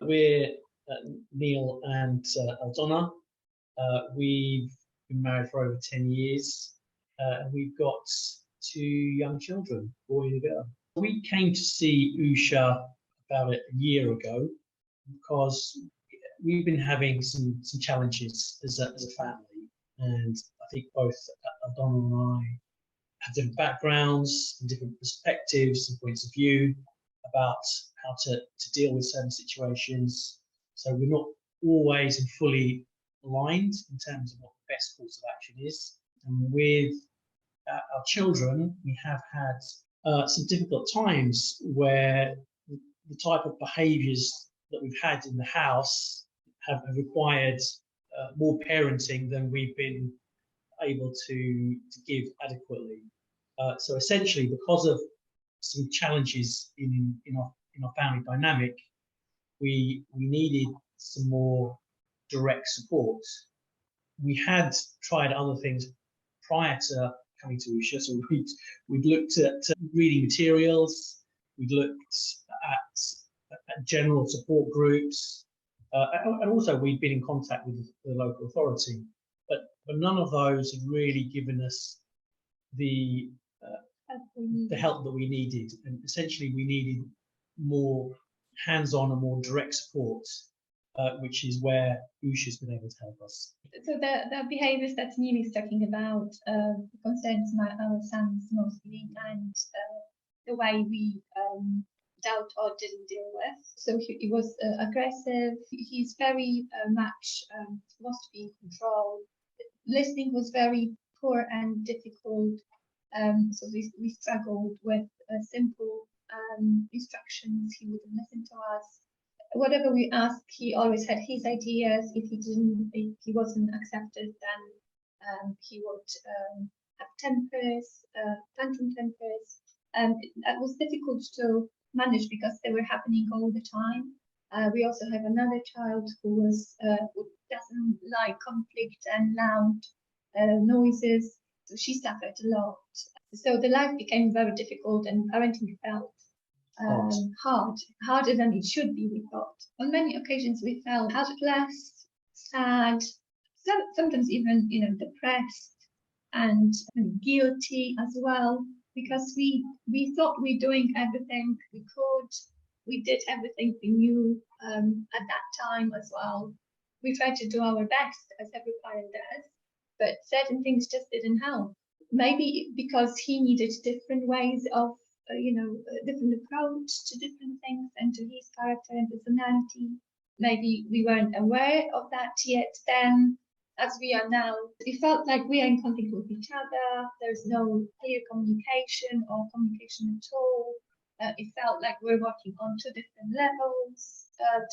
We're Neil and Aldona. We've been married for over 10 years. We've got two young children, a boy and a girl. We came to see Usha about a year ago because we've been having some challenges as a family, and I think both Aldona and I have different backgrounds and different perspectives and points of view about how to deal with certain situations. So we're not always and fully aligned in terms of what the best course of action is. And with our children, we have had some difficult times where the type of behaviours that we've had in the house have required more parenting than we've been able to give adequately. So essentially, because of some challenges in our family dynamic, we needed some more direct support. We had tried other things prior to coming to Usha, so we'd looked at reading materials, we'd looked at general support groups, and also we'd been in contact with the local authority, but none of those have really given us the help that we needed, and essentially we needed more hands-on and more direct support, which is where Usha's been able to help us. So the behaviours that Neil is talking about concerns our sons mostly, and the way we dealt or didn't deal with. So he was aggressive. He's very much wants to be in control. Listening was very poor and difficult. So we struggled with simple instructions. He wouldn't listen to us. Whatever we asked, he always had his ideas. If he wasn't accepted, then he would have tantrum tempers. It was difficult to manage because they were happening all the time. We also have another child who doesn't like conflict and loud noises. So she suffered a lot. So the life became very difficult, and parenting felt harder than it should be, we thought. On many occasions we felt helpless, sad, sometimes even depressed and guilty as well, because we thought we're doing everything we could. We did everything we knew at that time as well. We tried to do our best, as every parent does, but certain things just didn't help. Maybe because he needed different ways of, different approach to different things and to his character and personality. Maybe we weren't aware of that yet then, as we are now. It felt like we are in conflict with each other. There's no clear communication or communication at all. It felt like we're working on two different levels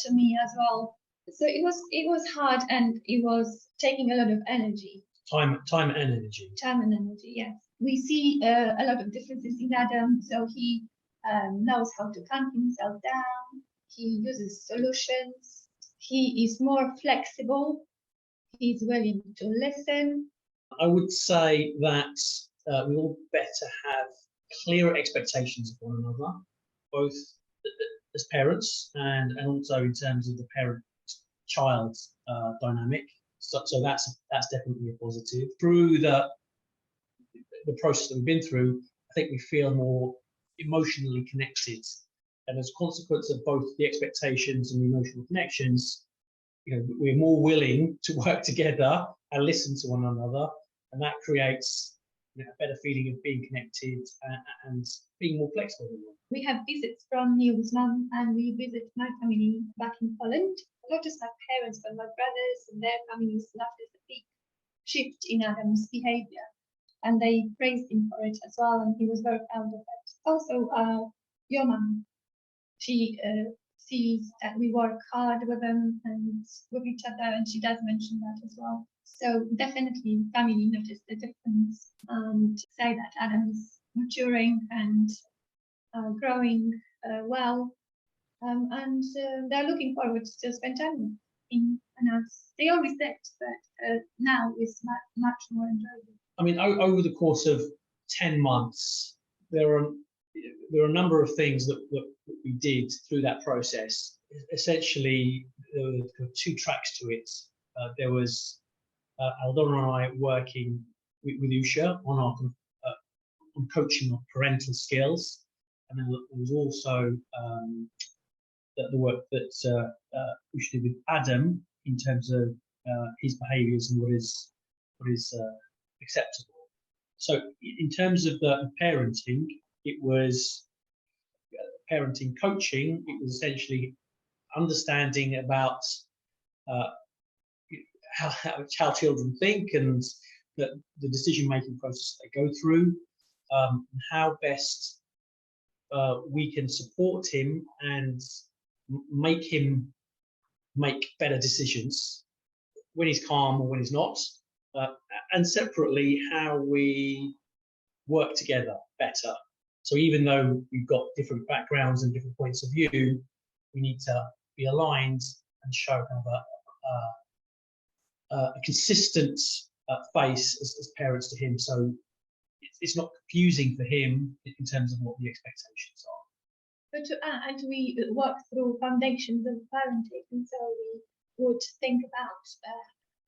to me as well. So it was hard, and it was taking a lot of energy. Time and energy. Time and energy, yes. We see a lot of differences in Adam. So he knows how to calm himself down. He uses solutions. He is more flexible. He's willing to listen. I would say that we all better have clearer expectations of one another, both as parents and also in terms of the parent-child dynamic. So that's definitely a positive. Through the process that we've been through, I think we feel more emotionally connected, and as a consequence of both the expectations and the emotional connections, we're more willing to work together and listen to one another, and that creates a better feeling of being connected and being more flexible. We have visits from Neil's mum, and we visit my family back in Poland. Not just my parents, but my brothers and their families noticed a big shift in Adam's behaviour, and they praised him for it as well, and he was very proud of it. Also, your mum, she sees that we work hard with them and with each other, and she does mention that as well. So definitely family noticed the difference and say that Adam is maturing and growing well. And they're looking forward to spend time with him and us. They always did, but now it's much more enjoyable. I mean, over the course of 10 months, there are a number of things that we did through that process essentially there were two tracks to it. There was Aldona and I working with Usha on our on coaching of parental skills, and then there was also the work that Usha did with Adam in terms of his behaviours and what is acceptable. So in terms of the parenting, it was parenting coaching. It was essentially understanding about how children think and the decision-making process they go through, and how best we can support him and make him make better decisions when he's calm or when he's not, and separately how we work together better. So even though we've got different backgrounds and different points of view, we need to be aligned and show kind of a consistent face as parents to him, so it's not confusing for him in terms of what the expectations are. But to add, we work through foundations of parenting, and so we would think about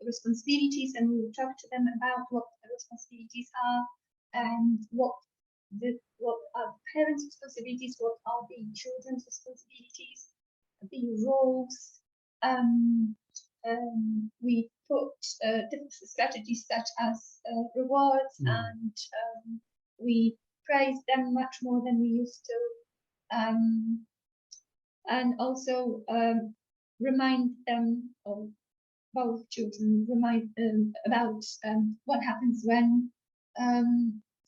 responsibilities, and we would talk to them about what the responsibilities are and what are parents' responsibilities, what are the children's responsibilities, the roles. We put different strategies such as rewards, and we praise them much more than we used to, and also remind them, or both children remind them about what happens when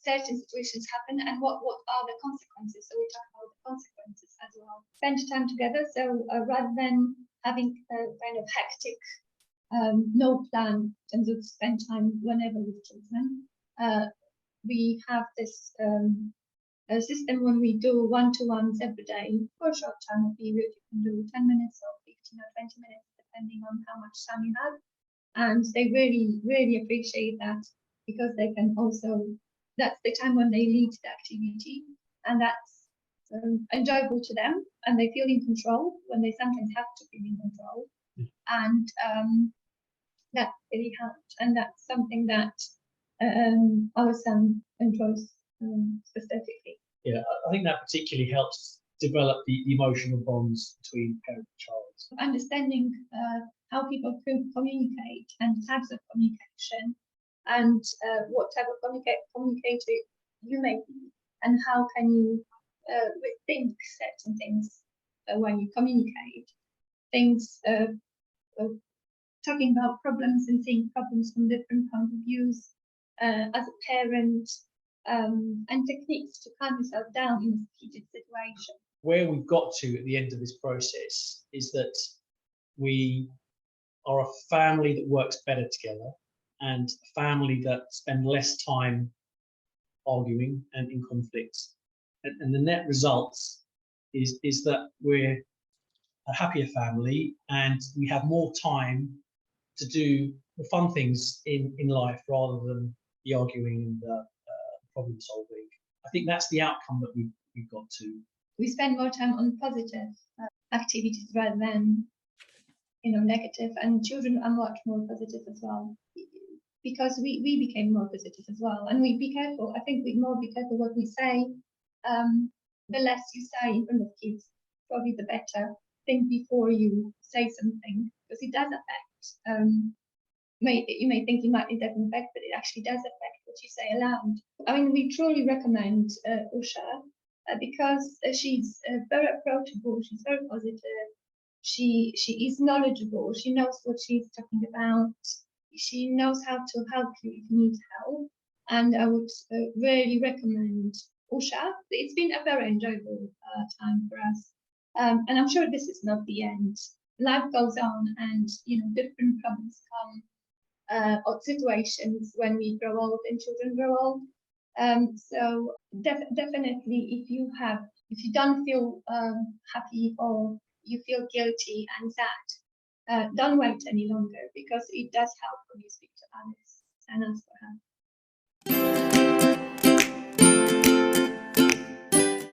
certain situations happen and what are the consequences. So we talk about the consequences as well. Spend time together. So rather than having a kind of hectic no plan in terms of spend time whenever with children, we have this a system when we do one-to-ones every day for a short time period. You can do 10 minutes or 15 or 20 minutes depending on how much time you have, and they really appreciate that, because they can also, that's the time when they lead the activity, and that's enjoyable to them, and they feel in control when they sometimes have to feel in control. And that really helped, and that's something that our son enjoys specifically. Yeah, I think that particularly helps develop the emotional bonds between parent and child. Understanding how people communicate and types of communication, and what type of communicator you may be, and how can you rethink certain things when you communicate. Things talking about problems and seeing problems from different points of views as a parent, and techniques to calm yourself down in a heated situation. Where we've got to at the end of this process is that we are a family that works better together, and a family that spend less time arguing and in conflicts. And the net results is that we're a happier family, and we have more time to do the fun things in life rather than the arguing and the problem solving. I think that's the outcome that we've got to. We spend more time on positive activities rather than negative, and children are much more positive as well, because we became more positive as well, and we be careful. I think we more be careful what we say. The less you say in front of kids, probably the better. Think before you say something, because it does affect. You may think it doesn't affect, but it actually does affect what you say aloud. I mean, we truly recommend Usha because she's very approachable. She's very positive. She is knowledgeable. She knows what she's talking about. She knows how to help you if you need help. And I would really recommend Usha. It's been a very enjoyable time for us. And I'm sure this is not the end. Life goes on, and different problems come, or situations when we grow old and children grow old. So definitely, if you don't feel happy or you feel guilty and sad, don't wait any longer, because it does help when you speak to others and ask for help.